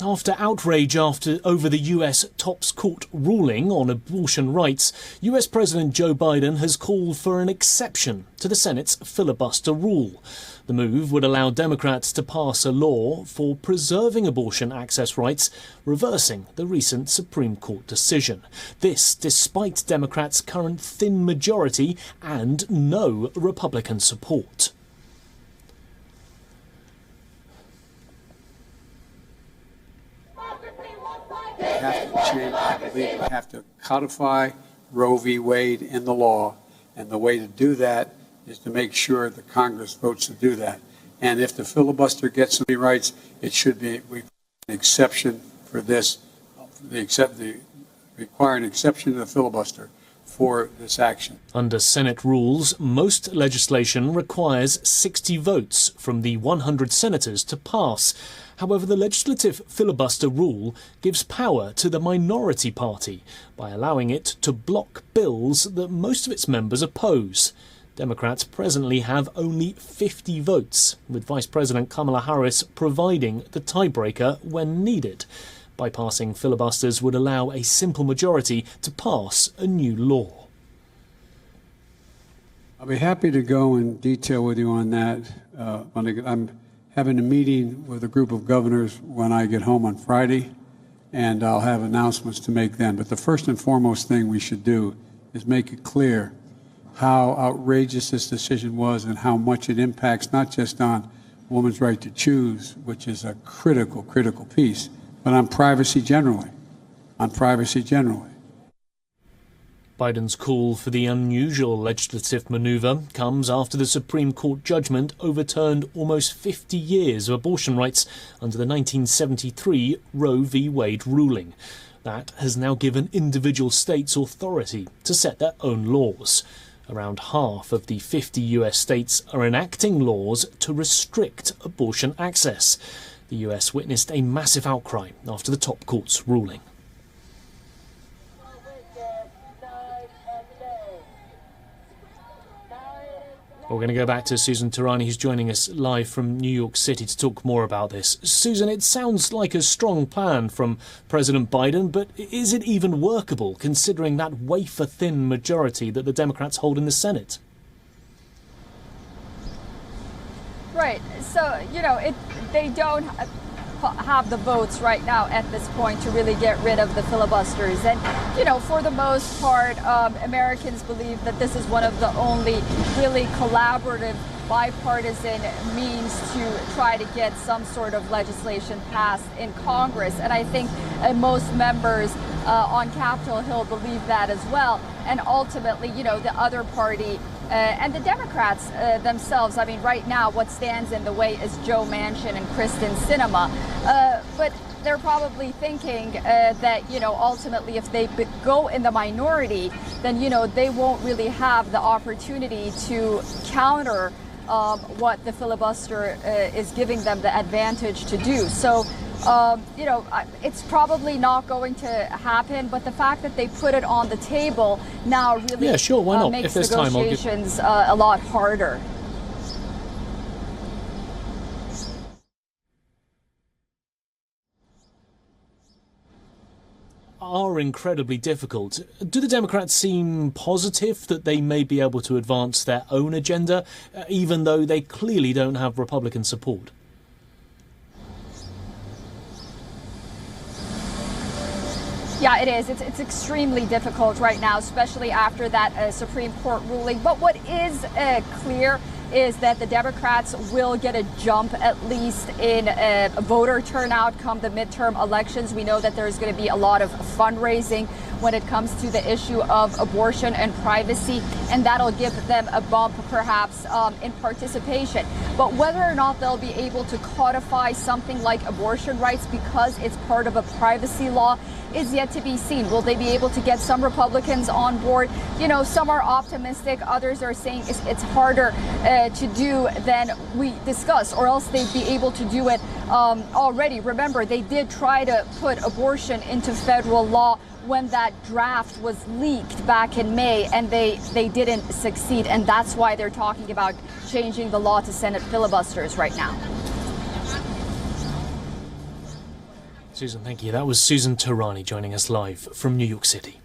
After outrage over the US Tops Court ruling on abortion rights, US President Joe Biden has called for an exception to the Senate's filibuster rule. The move would allow Democrats to pass a law for preserving abortion access rights, reversing the recent Supreme Court decision. This despite Democrats' current thin majority and no Republican support. I believe we have to codify Roe v. Wade in the law, and the way to do that is to make sure the Congress votes to do that. And if the filibuster gets any rights, it should be an exception for this, require an exception to the filibuster for this action. Under Senate rules, most legislation requires 60 votes from the 100 senators to pass. However, the legislative filibuster rule gives power to the minority party by allowing it to block bills that most of its members oppose. Democrats presently have only 50 votes, with Vice President Kamala Harris providing the tiebreaker when needed. Bypassing filibusters would allow a simple majority to pass a new law. I'll be happy to go in detail with you on that. I'm having a meeting with a group of governors when I get home on Friday, and I'll have announcements to make then. But the first and foremost thing we should do is make it clear how outrageous this decision was and how much it impacts not just on a woman's right to choose, which is a critical piece, but on privacy generally. Biden's call for the unusual legislative manoeuvre comes after the Supreme Court judgment overturned almost 50 years of abortion rights under the 1973 Roe v. Wade ruling. That has now given individual states authority to set their own laws. Around half of the 50 US states are enacting laws to restrict abortion access. The US witnessed a massive outcry after the top court's ruling. We're going to go back to Susan Tarani, who's joining us live from New York City to talk more about this. Susan, it sounds like a strong plan from President Biden, but is it even workable considering that wafer-thin majority that the Democrats hold in the Senate? Right. So, they don't have the votes right now at this point to really get rid of the filibusters. And, for the most part, Americans believe that this is one of the only really collaborative, bipartisan means to try to get some sort of legislation passed in Congress. And I think most members on Capitol Hill believe that as well. And ultimately, the other party and the Democrats themselves, I mean, right now, what stands in the way is Joe Manchin and Kristen Sinema. But they're probably thinking that, ultimately, if they go in the minority, then, they won't really have the opportunity to counter what the filibuster is giving them the advantage to do. So, it's probably not going to happen, but the fact that they put it on the table now really why not? makes if there's negotiations a lot harder. Are incredibly difficult. Do the Democrats seem positive that they may be able to advance their own agenda, even though they clearly don't have Republican support? Yeah, it is. It's extremely difficult right now, especially after that Supreme Court ruling. But what is clear is that the Democrats will get a jump, at least in voter turnout come the midterm elections. We know that there's going to be a lot of fundraising when it comes to the issue of abortion and privacy, and that'll give them a bump perhaps in participation. But whether or not they'll be able to codify something like abortion rights because it's part of a privacy law is yet to be seen. Will they be able to get some Republicans on board? Some are optimistic, others are saying it's harder to do than we discussed, or else they'd be able to do it already. Remember, they did try to put abortion into federal law when that draft was leaked back in May, and they didn't succeed, and that's why they're talking about changing the law to Senate filibusters right now. Susan, thank you. That was Susan Tarani joining us live from New York City.